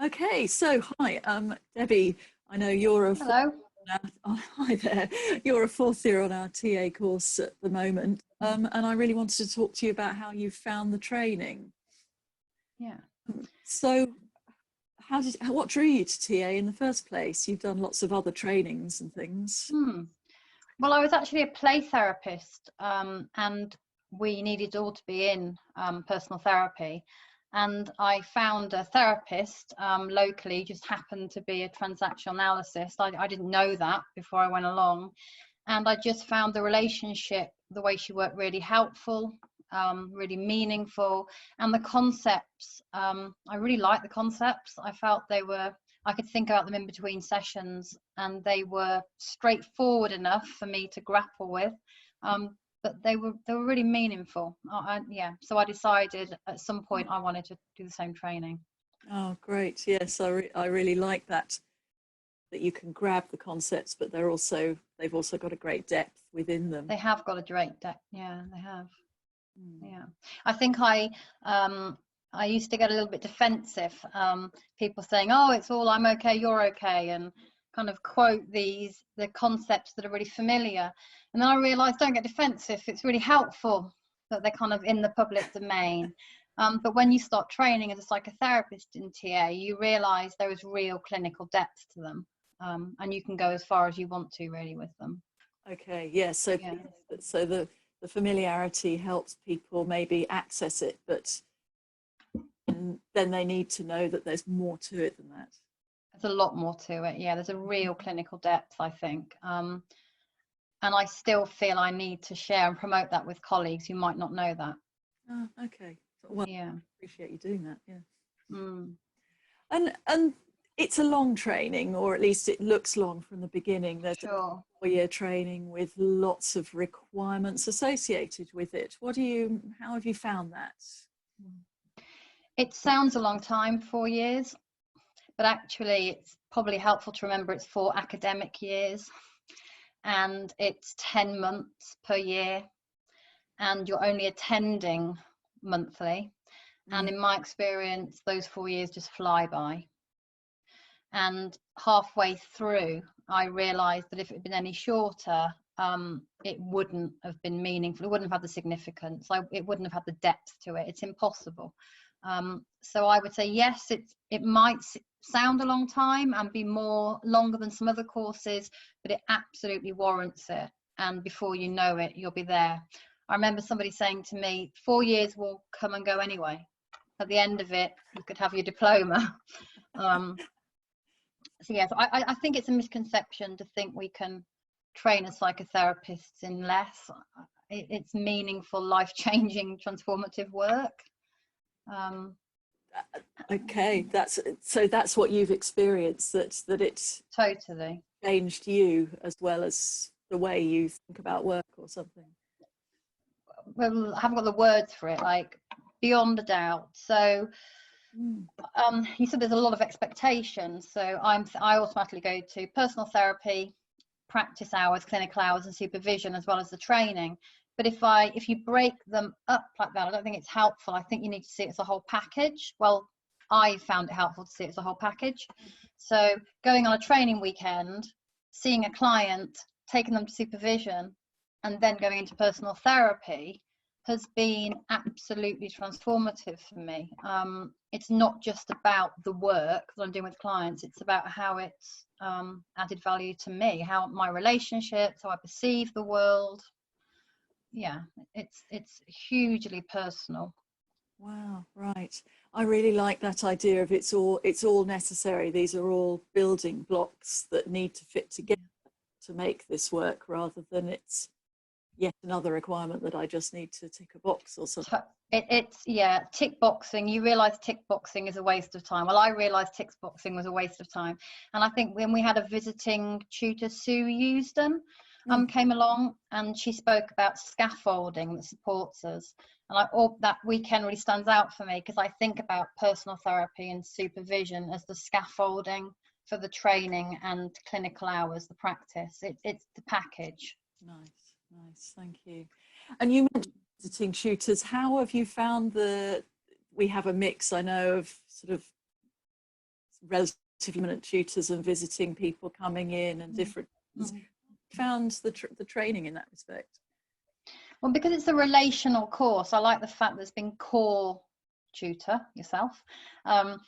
Okay, so hi, Debbie. I know you're a Hello. hi there. You're a fourth year on our TA course at the moment, and I really wanted to talk to you about how you found the training. Yeah. So, what drew you to TA in the first place? You've done lots of other trainings and things. Well, I was actually a play therapist, and we needed all to be in personal therapy. And I found a therapist locally, just happened to be a transactional analyst. I didn't know that before I went along. And I just found the relationship, the way she worked, really helpful, really meaningful. And the concepts, I really liked the concepts. I felt I could think about them in between sessions, and they were straightforward enough for me to grapple with. But they were really meaningful. Yeah, so I decided at some point I wanted to do the same training. Oh, great! Yes, I really like that you can grab the concepts, but they've also got a great depth within them. They have got a great depth. Yeah, they have. Yeah, I think I used to get a little bit defensive. People saying, "Oh, it's all I'm okay, you're okay," and kind of quote the concepts that are really familiar. And then I realised, don't get defensive. It's really helpful that they're kind of in the public domain. But when you start training as a psychotherapist in TA, you realise there is real clinical depth to them, and you can go as far as you want to really with them. Okay, yes. So, Yeah. so the familiarity helps people maybe access it, but then they need to know that there's more to it than that. There's a lot more to it. Yeah, there's a real clinical depth, I think. And I still feel I need to share and promote that with colleagues who might not know that. Oh, okay. Well, Yeah. I appreciate you doing that. Yeah. Mm. And it's a long training, or at least it looks long from the beginning. There's Sure. a 4-year training with lots of requirements associated with it. How have you found that? It sounds a long time, 4 years, but actually it's probably helpful to remember it's 4 academic years, and it's 10 months per year, and you're only attending monthly. And in my experience, those 4 years just fly by. And halfway through, I realised that if it had been any shorter, it wouldn't have been meaningful. It wouldn't have had the significance. It wouldn't have had the depth to it. It's impossible. So I would say yes. It might sound a long time and be longer than some other courses, but it absolutely warrants it. And before you know it, you'll be there. I remember somebody saying to me, 4 years will come and go anyway. At the end of it, you could have your diploma. So yes, I think it's a misconception to think we can train as psychotherapists in less. It's meaningful, life-changing, transformative work. Okay, that's what you've experienced. That it's Totally changed you as well as the way you think about work or something. Well, I haven't got the words for it, like beyond a doubt. So you said there's a lot of expectations. So I automatically go to personal therapy, practice hours, clinical hours, and supervision, as well as the training. But if you break them up like that, I don't think it's helpful. I think you need to see it as a whole package. Well, I found it helpful to see it as a whole package. So going on a training weekend, seeing a client, taking them to supervision, and then going into personal therapy has been absolutely transformative for me. It's not just about the work that I'm doing with clients, it's about how it's added value to me, how my relationships, how I perceive the world. Yeah, it's hugely personal. Wow, right. I really like that idea of it's all necessary. These are all building blocks that need to fit together to make this work, rather than it's yet another requirement that I just need to tick a box or something. It's tick boxing. You realize tick boxing is a waste of time. Well, I realized tick boxing was a waste of time. And I think when we had a visiting tutor, Sue Eusden, came along, and she spoke about scaffolding that supports us. And that weekend really stands out for me, because I think about personal therapy and supervision as the scaffolding for the training and clinical hours, the practice. It's the package. Nice, thank you. And you mentioned visiting tutors. How have you found we have a mix, I know, of sort of relatively eminent tutors and visiting people coming in and different. Found the training in that respect? Well, because it's a relational course, I like the fact there's been core tutor yourself, and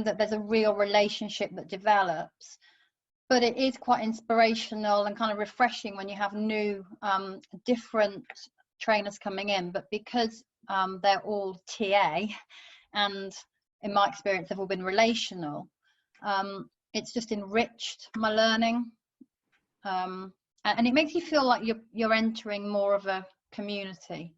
that there's a real relationship that develops. But it is quite inspirational and kind of refreshing when you have new, different trainers coming in. But because they're all TA, and in my experience, they've all been relational, it's just enriched my learning. And it makes you feel like you're entering more of a community,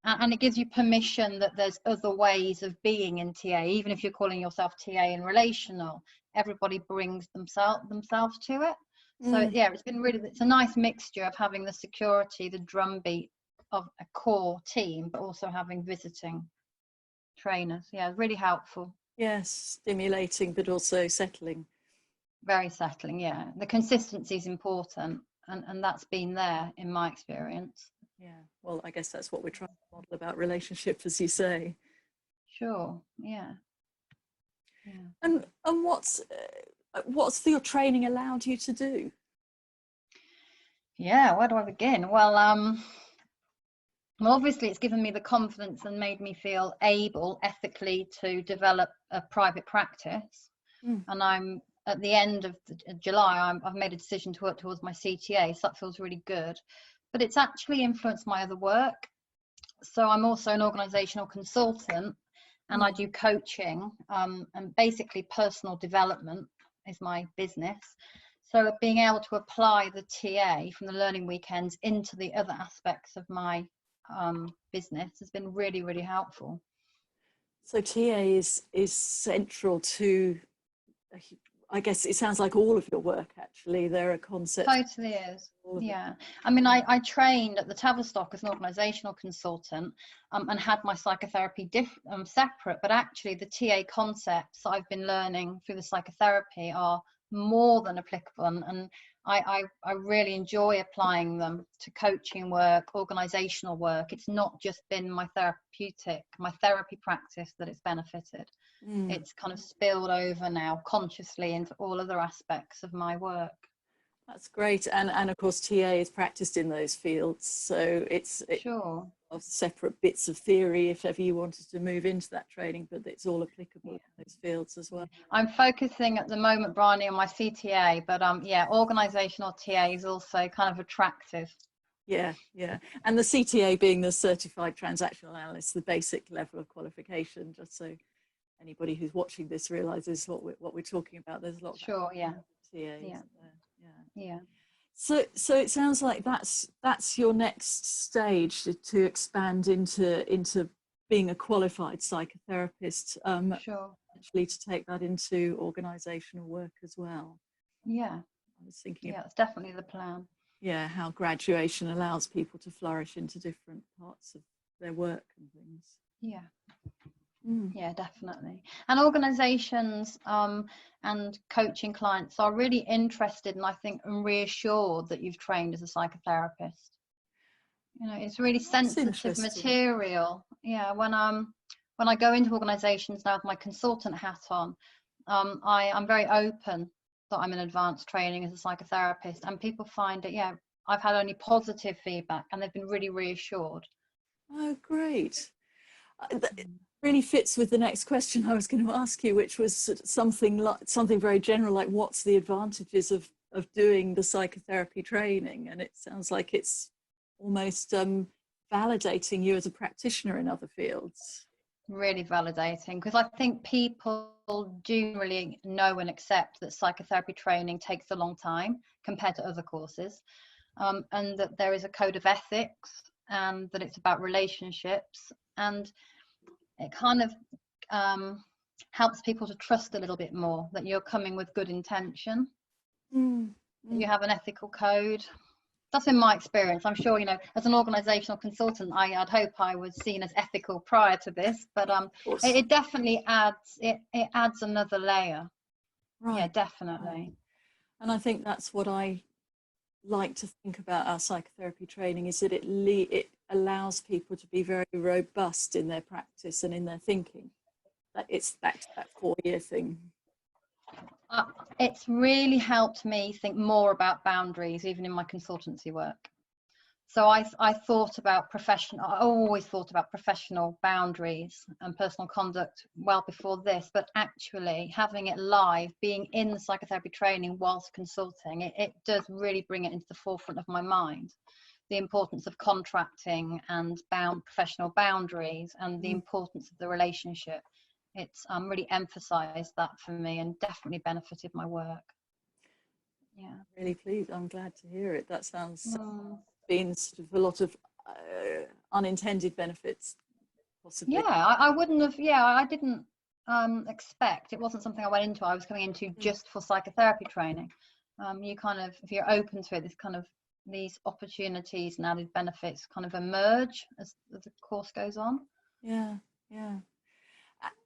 and it gives you permission that there's other ways of being in TA. Even if you're calling yourself TA in relational, everybody brings themselves to it. So yeah, it's a nice mixture of having the security, the drumbeat of a core team, but also having visiting trainers. Yeah, really helpful. Yes, stimulating but also settling. Very settling. Yeah, the consistency is important. And that's been there in my experience. Yeah, well, I guess that's what we're trying to model about relationship, as you say. Sure. Yeah. And what's your training allowed you to do? Yeah, where do I begin? Well, obviously it's given me the confidence and made me feel able ethically to develop a private practice. And I'm at the end of July, I've made a decision to work towards my CTA, so that feels really good. But it's actually influenced my other work. So I'm also an organizational consultant, and I do coaching, and basically personal development is my business. So being able to apply the TA from the learning weekends into the other aspects of my business has been really, really helpful. So TA is central to, I guess it sounds like all of your work, actually. There are concepts. Totally is. Yeah. I mean, I trained at the Tavistock as an organizational consultant, and had my psychotherapy separate, but actually the TA concepts I've been learning through the psychotherapy are more than applicable, and I really enjoy applying them to coaching work, organizational work. It's not just been my therapy practice that it's benefited. It's kind of spilled over now consciously into all other aspects of my work. That's great. And of course, TA is practiced in those fields. So it's Sure. Separate bits of theory if ever you wanted to move into that training, but it's all applicable in those fields as well. I'm focusing at the moment, Briony, on my CTA, but yeah, organizational TA is also kind of attractive. Yeah. And the CTA being the Certified Transactional Analyst, the basic level of qualification, just so anybody who's watching this realizes what we're talking about. There's a lot of Sure. Yeah. TAs. Yeah. So it sounds like that's your next stage to expand into being a qualified psychotherapist. Sure. Actually, to take that into organisational work as well. Yeah. I was thinking. Yeah, it's definitely the plan. Yeah, how graduation allows people to flourish into different parts of their work and things. Yeah. Yeah, definitely. And organizations and coaching clients are really interested, and I think and reassured that you've trained as a psychotherapist. You know, it's really sensitive material. Yeah, when I go into organizations now with my consultant hat on, I'm very open that I'm in advanced training as a psychotherapist, and people find it. Yeah, I've had only positive feedback, and they've been really reassured. Oh, great. It really fits with the next question I was going to ask you, which was something very general, like what's the advantages of doing the psychotherapy training? And it sounds like it's almost validating you as a practitioner in other fields. Really validating, because I think people do really know and accept that psychotherapy training takes a long time compared to other courses, and that there is a code of ethics, and that it's about relationships, and it kind of helps people to trust a little bit more that you're coming with good intention, that you have an ethical code. That's in my experience. I'm sure, you know, as an organizational consultant, I'd hope I was seen as ethical prior to this, but it definitely adds it adds another layer. Right. Yeah, definitely. And I think that's what I like to think about our psychotherapy training, is that it allows people to be very robust in their practice and in their thinking. That it's back to that 4-year thing. It's really helped me think more about boundaries, even in my consultancy work. So I thought about I always thought about professional boundaries and personal conduct well before this, but actually having it live, being in the psychotherapy training whilst consulting, it does really bring it into the forefront of my mind. The importance of contracting and professional boundaries and the importance of the relationship. It's really emphasized that for me and definitely benefited my work. Yeah. Really pleased. I'm glad to hear it. That sounds been sort of a lot of unintended benefits, possibly. Yeah, I wouldn't have. Yeah, I didn't expect. It wasn't something I went into. I was coming into just for psychotherapy training. You kind of, if you're open to it, this kind of these opportunities and added benefits kind of emerge as the course goes on. Yeah, yeah.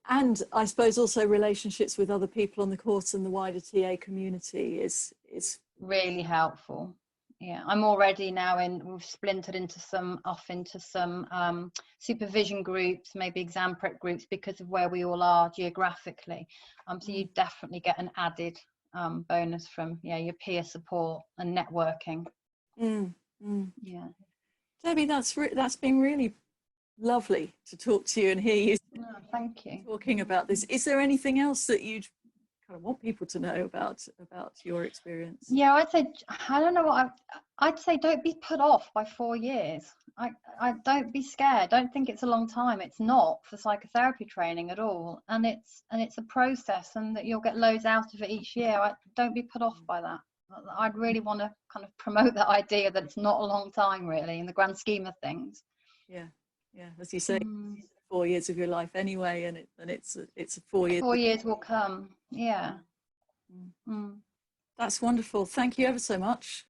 And I suppose also relationships with other people on the course and the wider TA community is really helpful. Yeah, I'm already now we've splintered into some supervision groups, maybe exam prep groups, because of where we all are geographically. So you definitely get an added bonus from your peer support and networking. Yeah, Debbie, that's been really lovely to talk to you and hear you. Thank you. Talking about this. Is there anything else that you'd kind of want people to know about your experience? Yeah, I'd say, I don't know what I'd say, don't be put off by 4 years. I don't be scared. Don't think it's a long time. It's not for psychotherapy training at all, and it's a process, and that you'll get loads out of it each year. Don't be put off by that. I'd really want to kind of promote that idea that it's not a long time, really, in the grand scheme of things. Yeah, as you say, 4 years of your life anyway, and it's a 4 years. 4 years will come. Yeah. That's wonderful. Thank you ever so much.